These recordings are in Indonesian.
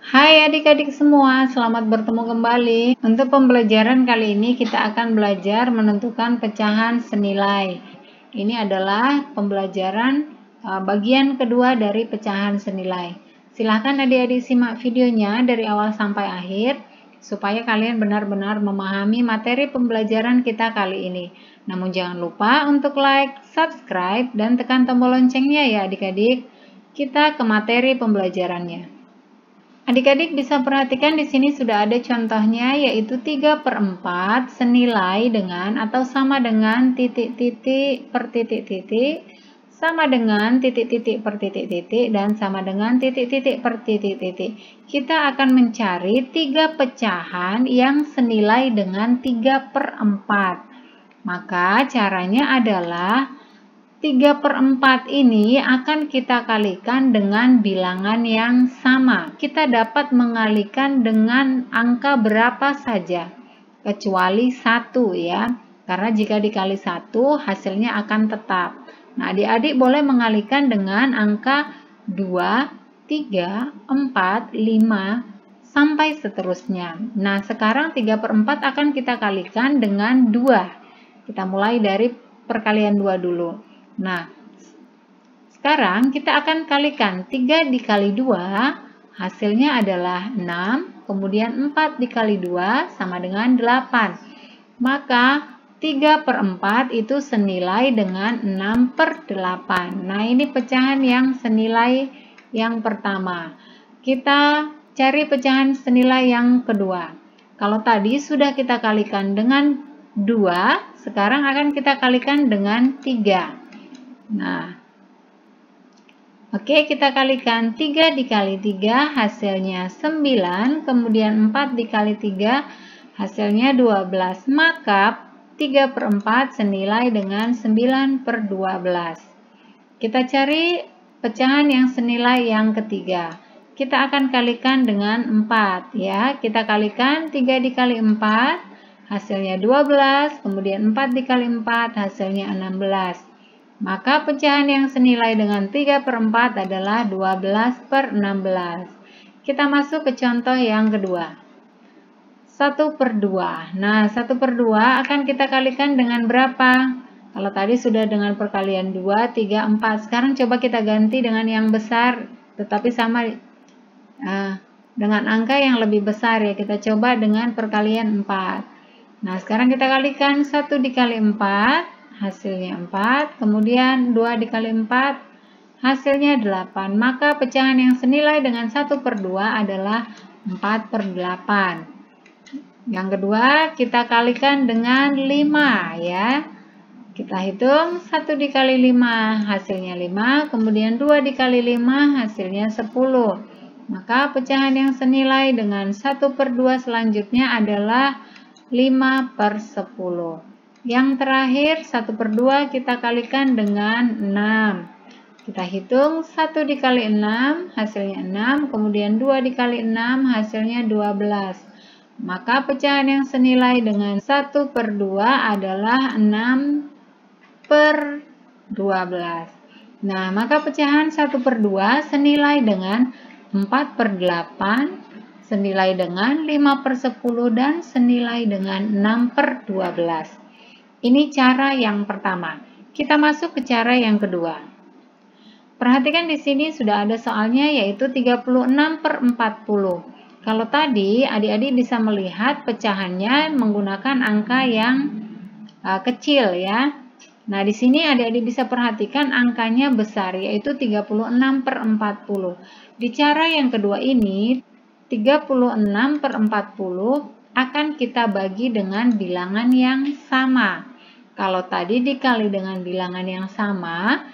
Hai adik-adik semua, selamat bertemu kembali. Untuk pembelajaran kali ini kita akan belajar menentukan pecahan senilai. Ini adalah pembelajaran bagian kedua dari pecahan senilai. Silahkan adik-adik simak videonya dari awal sampai akhir supaya kalian benar-benar memahami materi pembelajaran kita kali ini. Namun jangan lupa untuk like, subscribe, dan tekan tombol loncengnya ya adik-adik. Kita ke materi pembelajarannya. Adik-adik bisa perhatikan di sini sudah ada contohnya, yaitu 3/4 senilai dengan atau sama dengan titik-titik per titik-titik, sama dengan titik-titik per titik-titik, dan sama dengan titik-titik per titik-titik. Kita akan mencari 3 pecahan yang senilai dengan 3/4. Maka caranya adalah 3/4 ini akan kita kalikan dengan bilangan yang sama. Kita dapat mengalikan dengan angka berapa saja, kecuali 1 ya. Karena jika dikali 1 hasilnya akan tetap. Nah, adik-adik boleh mengalikan dengan angka 2, 3, 4, 5, sampai seterusnya. Nah, sekarang 3/4 akan kita kalikan dengan 2. Kita mulai dari perkalian 2 dulu. Nah, sekarang kita akan kalikan 3 dikali 2, hasilnya adalah 6, kemudian 4 dikali 2 sama dengan 8. Maka 3/4 itu senilai dengan 6/8. Nah, ini pecahan yang senilai yang pertama. Kita cari pecahan senilai yang kedua. Kalau tadi sudah kita kalikan dengan 2, sekarang akan kita kalikan dengan 3. Nah, oke, kita kalikan 3 dikali 3 hasilnya 9, kemudian 4 dikali 3 hasilnya 12. Maka 3/4 senilai dengan 9/12. Kita cari pecahan yang senilai yang ketiga. Kita akan kalikan dengan 4 ya. Kita kalikan 3 dikali 4 hasilnya 12, kemudian 4 dikali 4 hasilnya 16. Maka pecahan yang senilai dengan 3/4 adalah 12/16. Kita masuk ke contoh yang kedua. 1/2. Nah, 1/2 akan kita kalikan dengan berapa? Kalau tadi sudah dengan perkalian 2, 3, 4. Sekarang coba kita ganti dengan yang besar, tetapi sama dengan angka yang lebih besar ya. Kita coba dengan perkalian 4. Nah, sekarang kita kalikan 1 dikali 4. Hasilnya 4, kemudian 2 dikali 4, hasilnya 8. Maka pecahan yang senilai dengan 1/2 adalah 4/8. Yang kedua, kita kalikan dengan 5 ya. Kita hitung 1 dikali 5, hasilnya 5, kemudian 2 dikali 5, hasilnya 10. Maka pecahan yang senilai dengan 1/2 selanjutnya adalah 5/10. Yang terakhir, 1/2 kita kalikan dengan 6. Kita hitung 1 dikali 6, hasilnya 6, kemudian 2 dikali 6, hasilnya 12. Maka pecahan yang senilai dengan 1/2 adalah 6/12. Nah, maka pecahan 1/2 senilai dengan 4/8, senilai dengan 5/10, dan senilai dengan 6/12. Ini cara yang pertama. Kita masuk ke cara yang kedua. Perhatikan di sini sudah ada soalnya, yaitu 36/40. Kalau tadi adik-adik bisa melihat pecahannya menggunakan angka yang kecil ya. Nah, di sini adik-adik bisa perhatikan angkanya besar, yaitu 36/40. Di cara yang kedua ini, 36/40 akan kita bagi dengan bilangan yang sama. Kalau tadi dikali dengan bilangan yang sama,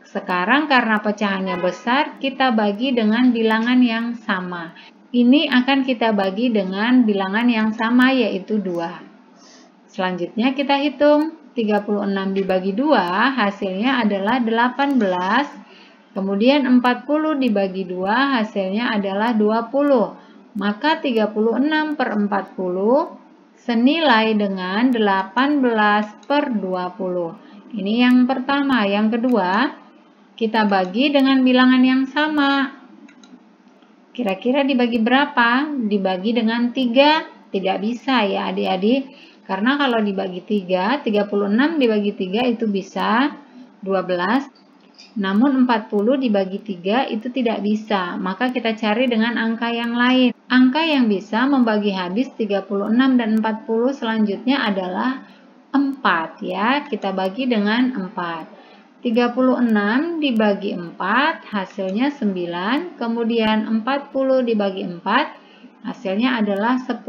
sekarang karena pecahannya besar, kita bagi dengan bilangan yang sama. Ini akan kita bagi dengan bilangan yang sama, yaitu 2. Selanjutnya kita hitung 36 dibagi 2, hasilnya adalah 18. Kemudian 40 dibagi 2, hasilnya adalah 20. Maka 36/40 senilai dengan 18/20. Ini yang pertama. Yang kedua, kita bagi dengan bilangan yang sama. Kira-kira dibagi berapa? Dibagi dengan 3? Tidak bisa ya adik-adik. Karena kalau dibagi 3, 36 dibagi 3 itu bisa 12. Namun 40 dibagi 3 itu tidak bisa. Maka kita cari dengan angka yang lain. Angka yang bisa membagi habis 36 dan 40 selanjutnya adalah 4 ya. Kita bagi dengan 4. 36 dibagi 4 hasilnya 9, kemudian 40 dibagi 4 hasilnya adalah 10.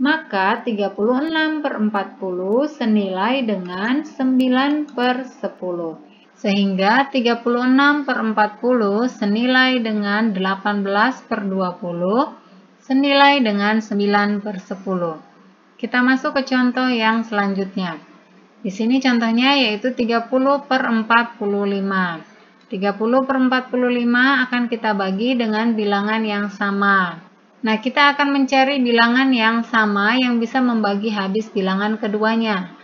Maka 36 per 40 senilai dengan 9 per 10. Sehingga 36 per 40 senilai dengan 18 per 20 senilai dengan 9 per 10. Kita masuk ke contoh yang selanjutnya. Di sini contohnya yaitu 30 per 45. 30 per 45 akan kita bagi dengan bilangan yang sama. Nah, kita akan mencari bilangan yang sama yang bisa membagi habis bilangan keduanya.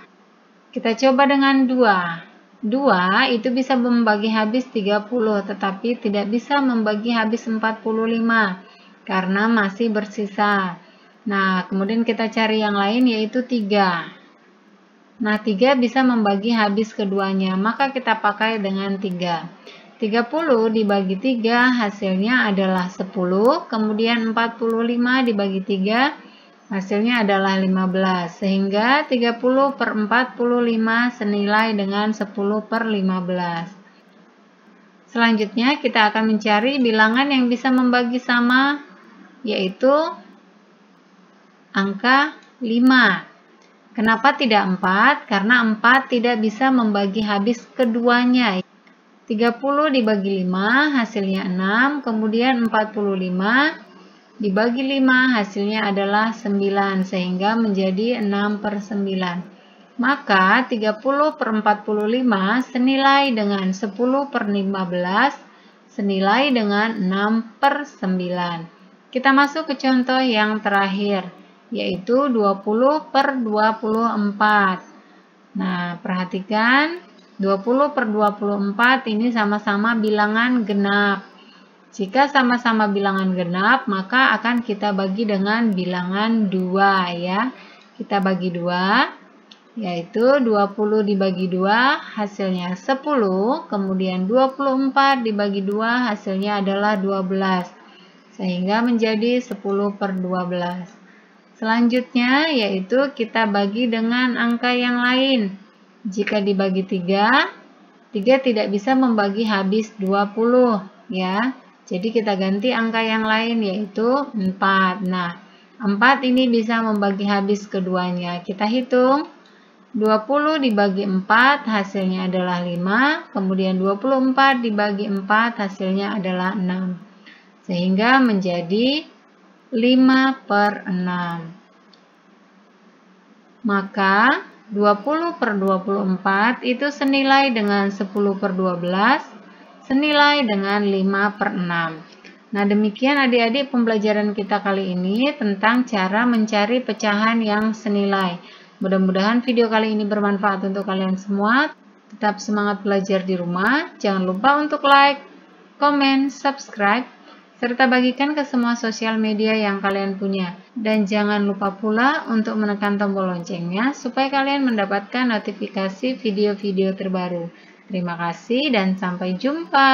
Kita coba dengan 2. 2 itu bisa membagi habis 30, tetapi tidak bisa membagi habis 45 karena masih bersisa. Nah, kemudian kita cari yang lain yaitu 3. Nah, 3 bisa membagi habis keduanya, maka kita pakai dengan 3. 30 dibagi 3 hasilnya adalah 10, kemudian 45 dibagi 3 hasilnya adalah 15, sehingga 30 per 45 senilai dengan 10 per 15. Selanjutnya kita akan mencari bilangan yang bisa membagi sama, yaitu angka 5. Kenapa tidak 4? Karena 4 tidak bisa membagi habis keduanya. 30 dibagi 5 hasilnya 6, kemudian 45 dibagi 5 hasilnya adalah 9, sehingga menjadi 6 per 9. Maka 30 per 45 senilai dengan 10 per 15 senilai dengan 6 per 9. Kita masuk ke contoh yang terakhir, yaitu 20 per 24. Nah, perhatikan 20 per 24 ini sama-sama bilangan genap. Jika sama-sama bilangan genap, maka akan kita bagi dengan bilangan 2 ya. Kita bagi 2, yaitu 20 dibagi 2 hasilnya 10, kemudian 24 dibagi 2 hasilnya adalah 12, sehingga menjadi 10 per 12. Selanjutnya yaitu kita bagi dengan angka yang lain. Jika dibagi 3, 3 tidak bisa membagi habis 20 ya. Jadi kita ganti angka yang lain yaitu 4. Nah, 4 ini bisa membagi habis keduanya. Kita hitung. 20 dibagi 4 hasilnya adalah 5, kemudian 24 dibagi 4 hasilnya adalah 6. Sehingga menjadi 5 per 6. Maka 20 per 24 itu senilai dengan 10 per 12, senilai dengan 5 per 6. Nah, demikian adik-adik pembelajaran kita kali ini tentang cara mencari pecahan yang senilai. Mudah-mudahan video kali ini bermanfaat untuk kalian semua. Tetap semangat belajar di rumah. Jangan lupa untuk like, komen, subscribe, serta bagikan ke semua sosial media yang kalian punya. Dan jangan lupa pula untuk menekan tombol loncengnya supaya kalian mendapatkan notifikasi video-video terbaru. Terima kasih dan sampai jumpa.